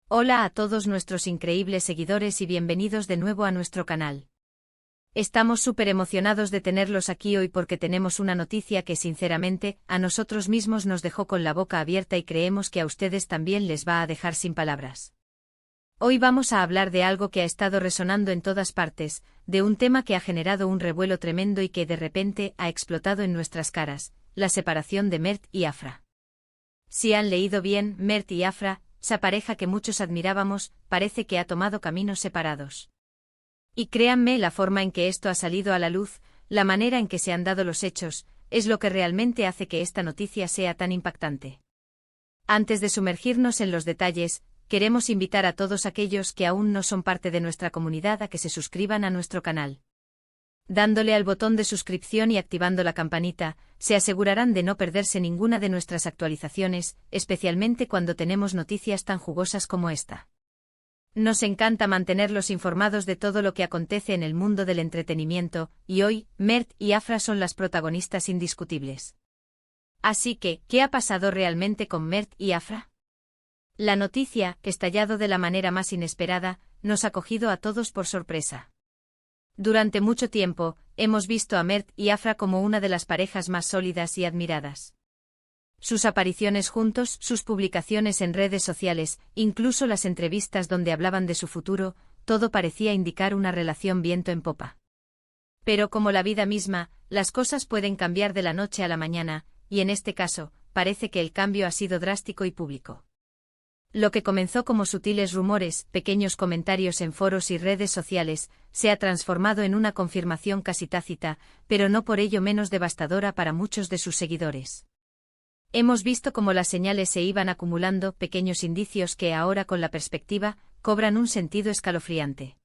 Hola a todos nuestros increíbles seguidores y bienvenidos de nuevo a nuestro canal. Estamos súper emocionados de tenerlos aquí hoy porque tenemos una noticia que sinceramente a nosotros mismos nos dejó con la boca abierta y creemos que a ustedes también les va a dejar sin palabras. Hoy vamos a hablar de algo que ha estado resonando en todas partes, de un tema que ha generado un revuelo tremendo y que de repente ha explotado en nuestras caras, la separación de Mert y Afra. Si han leído bien, Mert y Afra, esa pareja que muchos admirábamos, parece que ha tomado caminos separados. Y créanme, la forma en que esto ha salido a la luz, la manera en que se han dado los hechos, es lo que realmente hace que esta noticia sea tan impactante. Antes de sumergirnos en los detalles, queremos invitar a todos aquellos que aún no son parte de nuestra comunidad a que se suscriban a nuestro canal. Dándole al botón de suscripción y activando la campanita, se asegurarán de no perderse ninguna de nuestras actualizaciones, especialmente cuando tenemos noticias tan jugosas como esta. Nos encanta mantenerlos informados de todo lo que acontece en el mundo del entretenimiento, y hoy, Mert y Afra son las protagonistas indiscutibles. Así que, ¿qué ha pasado realmente con Mert y Afra? La noticia, estallado de la manera más inesperada, nos ha cogido a todos por sorpresa. Durante mucho tiempo, hemos visto a Mert y Afra como una de las parejas más sólidas y admiradas. Sus apariciones juntos, sus publicaciones en redes sociales, incluso las entrevistas donde hablaban de su futuro, todo parecía indicar una relación viento en popa. Pero como la vida misma, las cosas pueden cambiar de la noche a la mañana, y en este caso, parece que el cambio ha sido drástico y público. Lo que comenzó como sutiles rumores, pequeños comentarios en foros y redes sociales, se ha transformado en una confirmación casi tácita, pero no por ello menos devastadora para muchos de sus seguidores. Hemos visto cómo las señales se iban acumulando, pequeños indicios que ahora con la perspectiva, cobran un sentido escalofriante.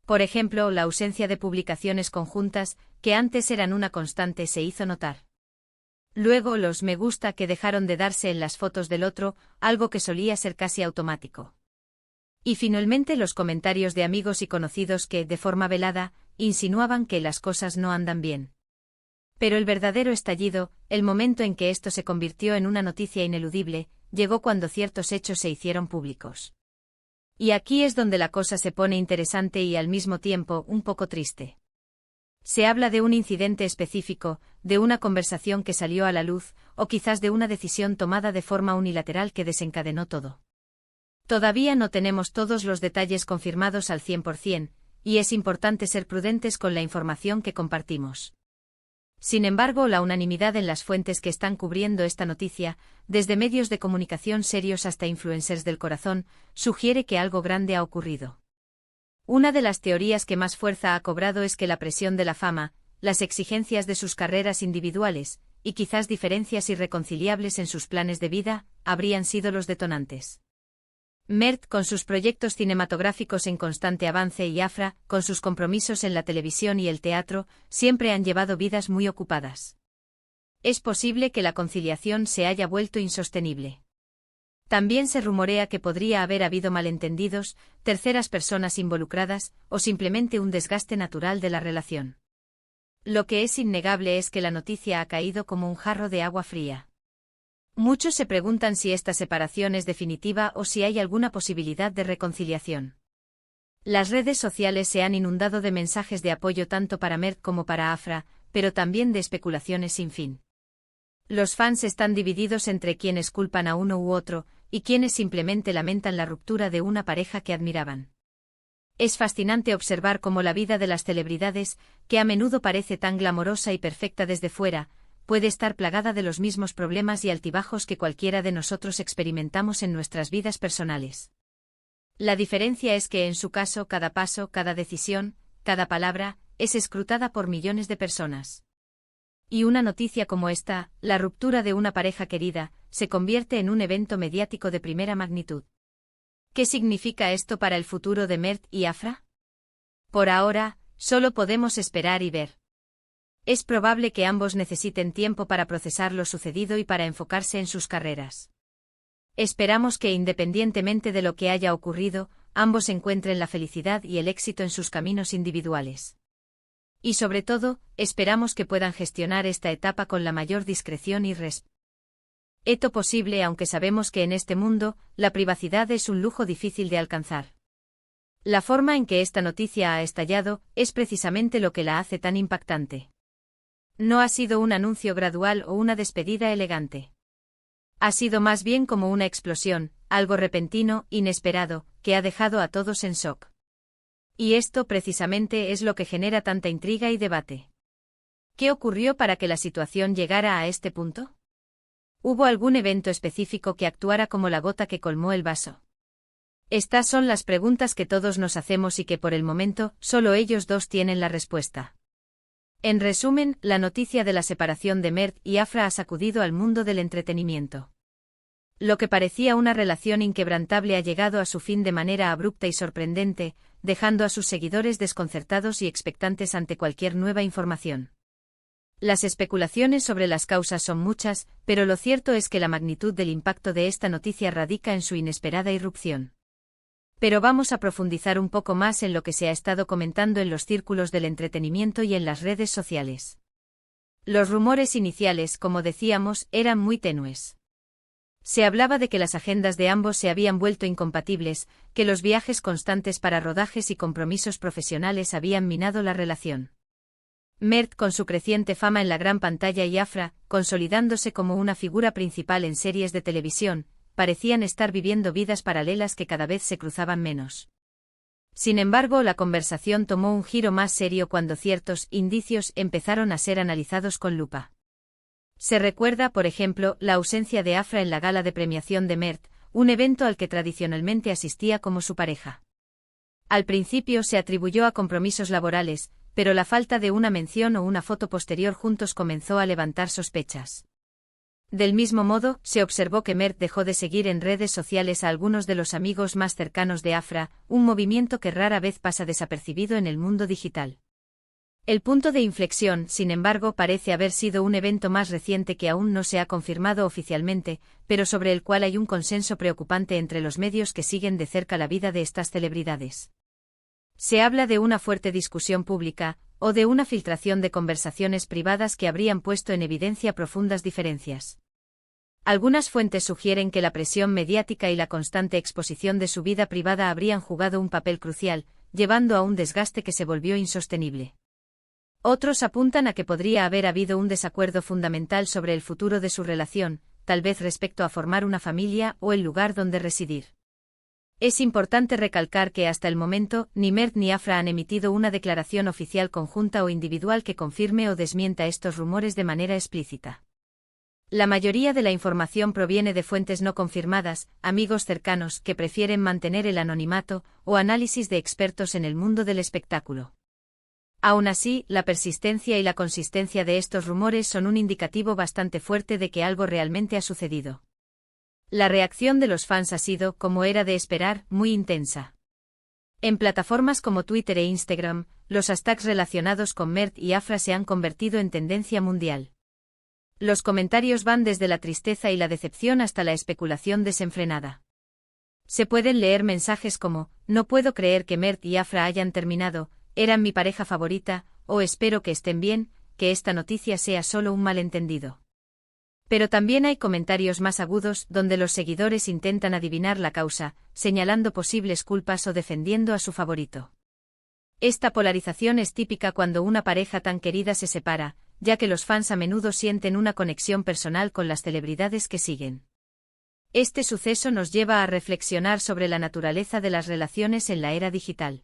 Por ejemplo, la ausencia de publicaciones conjuntas, que antes eran una constante, se hizo notar. Luego los me gusta que dejaron de darse en las fotos del otro, algo que solía ser casi automático. Y finalmente los comentarios de amigos y conocidos que, de forma velada, insinuaban que las cosas no andan bien. Pero el verdadero estallido, el momento en que esto se convirtió en una noticia ineludible, llegó cuando ciertos hechos se hicieron públicos. Y aquí es donde la cosa se pone interesante y al mismo tiempo un poco triste. Se habla de un incidente específico, de una conversación que salió a la luz, o quizás de una decisión tomada de forma unilateral que desencadenó todo. Todavía no tenemos todos los detalles confirmados al 100%, y es importante ser prudentes con la información que compartimos. Sin embargo, la unanimidad en las fuentes que están cubriendo esta noticia, desde medios de comunicación serios hasta influencers del corazón, sugiere que algo grande ha ocurrido. Una de las teorías que más fuerza ha cobrado es que la presión de la fama, las exigencias de sus carreras individuales, y quizás diferencias irreconciliables en sus planes de vida, habrían sido los detonantes. Mert, con sus proyectos cinematográficos en constante avance, y Afra, con sus compromisos en la televisión y el teatro, siempre han llevado vidas muy ocupadas. Es posible que la conciliación se haya vuelto insostenible. También se rumorea que podría haber habido malentendidos, terceras personas involucradas, o simplemente un desgaste natural de la relación. Lo que es innegable es que la noticia ha caído como un jarro de agua fría. Muchos se preguntan si esta separación es definitiva o si hay alguna posibilidad de reconciliación. Las redes sociales se han inundado de mensajes de apoyo tanto para Mert como para Afra, pero también de especulaciones sin fin. Los fans están divididos entre quienes culpan a uno u otro, y quienes simplemente lamentan la ruptura de una pareja que admiraban. Es fascinante observar cómo la vida de las celebridades, que a menudo parece tan glamorosa y perfecta desde fuera, puede estar plagada de los mismos problemas y altibajos que cualquiera de nosotros experimentamos en nuestras vidas personales. La diferencia es que en su caso cada paso, cada decisión, cada palabra, es escrutada por millones de personas. Y una noticia como esta, la ruptura de una pareja querida, se convierte en un evento mediático de primera magnitud. ¿Qué significa esto para el futuro de Mert y Afra? Por ahora, solo podemos esperar y ver. Es probable que ambos necesiten tiempo para procesar lo sucedido y para enfocarse en sus carreras. Esperamos que independientemente de lo que haya ocurrido, ambos encuentren la felicidad y el éxito en sus caminos individuales. Y sobre todo, esperamos que puedan gestionar esta etapa con la mayor discreción y respeto. Esto posible aunque sabemos que en este mundo, la privacidad es un lujo difícil de alcanzar. La forma en que esta noticia ha estallado es precisamente lo que la hace tan impactante. No ha sido un anuncio gradual o una despedida elegante. Ha sido más bien como una explosión, algo repentino, inesperado, que ha dejado a todos en shock. Y esto precisamente es lo que genera tanta intriga y debate. ¿Qué ocurrió para que la situación llegara a este punto? ¿Hubo algún evento específico que actuara como la gota que colmó el vaso? Estas son las preguntas que todos nos hacemos y que por el momento, solo ellos dos tienen la respuesta. En resumen, la noticia de la separación de Mert y Afra ha sacudido al mundo del entretenimiento. Lo que parecía una relación inquebrantable ha llegado a su fin de manera abrupta y sorprendente, dejando a sus seguidores desconcertados y expectantes ante cualquier nueva información. Las especulaciones sobre las causas son muchas, pero lo cierto es que la magnitud del impacto de esta noticia radica en su inesperada irrupción. Pero vamos a profundizar un poco más en lo que se ha estado comentando en los círculos del entretenimiento y en las redes sociales. Los rumores iniciales, como decíamos, eran muy tenues. Se hablaba de que las agendas de ambos se habían vuelto incompatibles, que los viajes constantes para rodajes y compromisos profesionales habían minado la relación. Mert con su creciente fama en la gran pantalla y Afra, consolidándose como una figura principal en series de televisión, parecían estar viviendo vidas paralelas que cada vez se cruzaban menos. Sin embargo, la conversación tomó un giro más serio cuando ciertos indicios empezaron a ser analizados con lupa. Se recuerda, por ejemplo, la ausencia de Afra en la gala de premiación de Mert, un evento al que tradicionalmente asistía como su pareja. Al principio se atribuyó a compromisos laborales, pero la falta de una mención o una foto posterior juntos comenzó a levantar sospechas. Del mismo modo, se observó que Mert dejó de seguir en redes sociales a algunos de los amigos más cercanos de Afra, un movimiento que rara vez pasa desapercibido en el mundo digital. El punto de inflexión, sin embargo, parece haber sido un evento más reciente que aún no se ha confirmado oficialmente, pero sobre el cual hay un consenso preocupante entre los medios que siguen de cerca la vida de estas celebridades. Se habla de una fuerte discusión pública, o de una filtración de conversaciones privadas que habrían puesto en evidencia profundas diferencias. Algunas fuentes sugieren que la presión mediática y la constante exposición de su vida privada habrían jugado un papel crucial, llevando a un desgaste que se volvió insostenible. Otros apuntan a que podría haber habido un desacuerdo fundamental sobre el futuro de su relación, tal vez respecto a formar una familia o el lugar donde residir. Es importante recalcar que hasta el momento, ni Mert ni Afra han emitido una declaración oficial conjunta o individual que confirme o desmienta estos rumores de manera explícita. La mayoría de la información proviene de fuentes no confirmadas, amigos cercanos que prefieren mantener el anonimato, o análisis de expertos en el mundo del espectáculo. Aún así, la persistencia y la consistencia de estos rumores son un indicativo bastante fuerte de que algo realmente ha sucedido. La reacción de los fans ha sido, como era de esperar, muy intensa. En plataformas como Twitter e Instagram, los hashtags relacionados con Mert y Afra se han convertido en tendencia mundial. Los comentarios van desde la tristeza y la decepción hasta la especulación desenfrenada. Se pueden leer mensajes como, no puedo creer que Mert y Afra hayan terminado, eran mi pareja favorita, o espero que estén bien, que esta noticia sea solo un malentendido. Pero también hay comentarios más agudos donde los seguidores intentan adivinar la causa, señalando posibles culpas o defendiendo a su favorito. Esta polarización es típica cuando una pareja tan querida se separa, ya que los fans a menudo sienten una conexión personal con las celebridades que siguen. Este suceso nos lleva a reflexionar sobre la naturaleza de las relaciones en la era digital.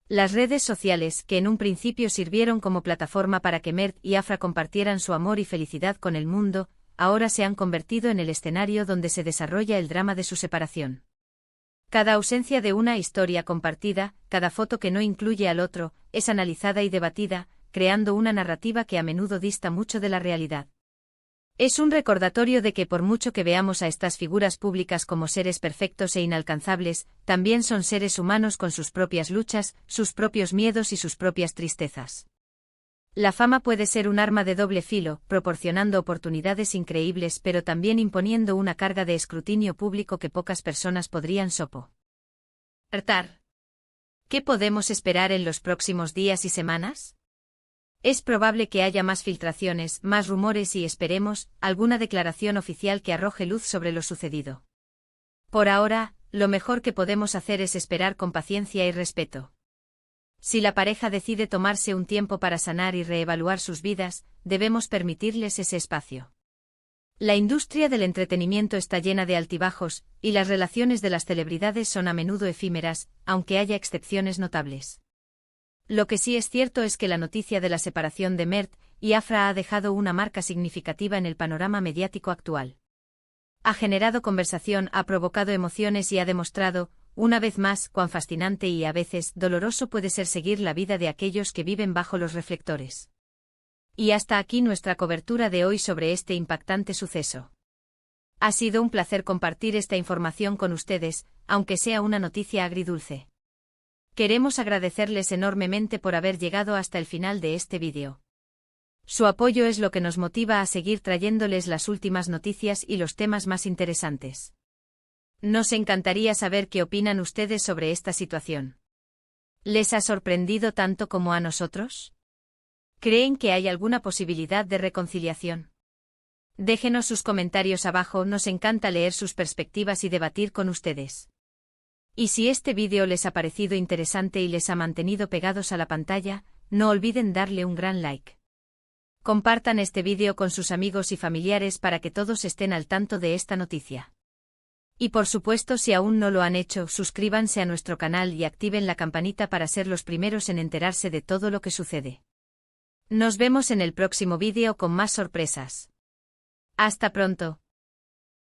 Las redes sociales, que en un principio sirvieron como plataforma para que Mert y Afra compartieran su amor y felicidad con el mundo, ahora se han convertido en el escenario donde se desarrolla el drama de su separación. Cada ausencia de una historia compartida, cada foto que no incluye al otro, es analizada y debatida, creando una narrativa que a menudo dista mucho de la realidad. Es un recordatorio de que por mucho que veamos a estas figuras públicas como seres perfectos e inalcanzables, también son seres humanos con sus propias luchas, sus propios miedos y sus propias tristezas. La fama puede ser un arma de doble filo, proporcionando oportunidades increíbles pero también imponiendo una carga de escrutinio público que pocas personas podrían soportar. ¿Qué podemos esperar en los próximos días y semanas? Es probable que haya más filtraciones, más rumores y, esperemos, alguna declaración oficial que arroje luz sobre lo sucedido. Por ahora, lo mejor que podemos hacer es esperar con paciencia y respeto. Si la pareja decide tomarse un tiempo para sanar y reevaluar sus vidas, debemos permitirles ese espacio. La industria del entretenimiento está llena de altibajos, y las relaciones de las celebridades son a menudo efímeras, aunque haya excepciones notables. Lo que sí es cierto es que la noticia de la separación de Mert y Afra ha dejado una marca significativa en el panorama mediático actual. Ha generado conversación, ha provocado emociones y ha demostrado, una vez más, cuán fascinante y a veces doloroso puede ser seguir la vida de aquellos que viven bajo los reflectores. Y hasta aquí nuestra cobertura de hoy sobre este impactante suceso. Ha sido un placer compartir esta información con ustedes, aunque sea una noticia agridulce. Queremos agradecerles enormemente por haber llegado hasta el final de este vídeo. Su apoyo es lo que nos motiva a seguir trayéndoles las últimas noticias y los temas más interesantes. Nos encantaría saber qué opinan ustedes sobre esta situación. ¿Les ha sorprendido tanto como a nosotros? ¿Creen que hay alguna posibilidad de reconciliación? Déjenos sus comentarios abajo, nos encanta leer sus perspectivas y debatir con ustedes. Y si este vídeo les ha parecido interesante y les ha mantenido pegados a la pantalla, no olviden darle un gran like. Compartan este vídeo con sus amigos y familiares para que todos estén al tanto de esta noticia. Y por supuesto, si aún no lo han hecho, suscríbanse a nuestro canal y activen la campanita para ser los primeros en enterarse de todo lo que sucede. Nos vemos en el próximo vídeo con más sorpresas. Hasta pronto.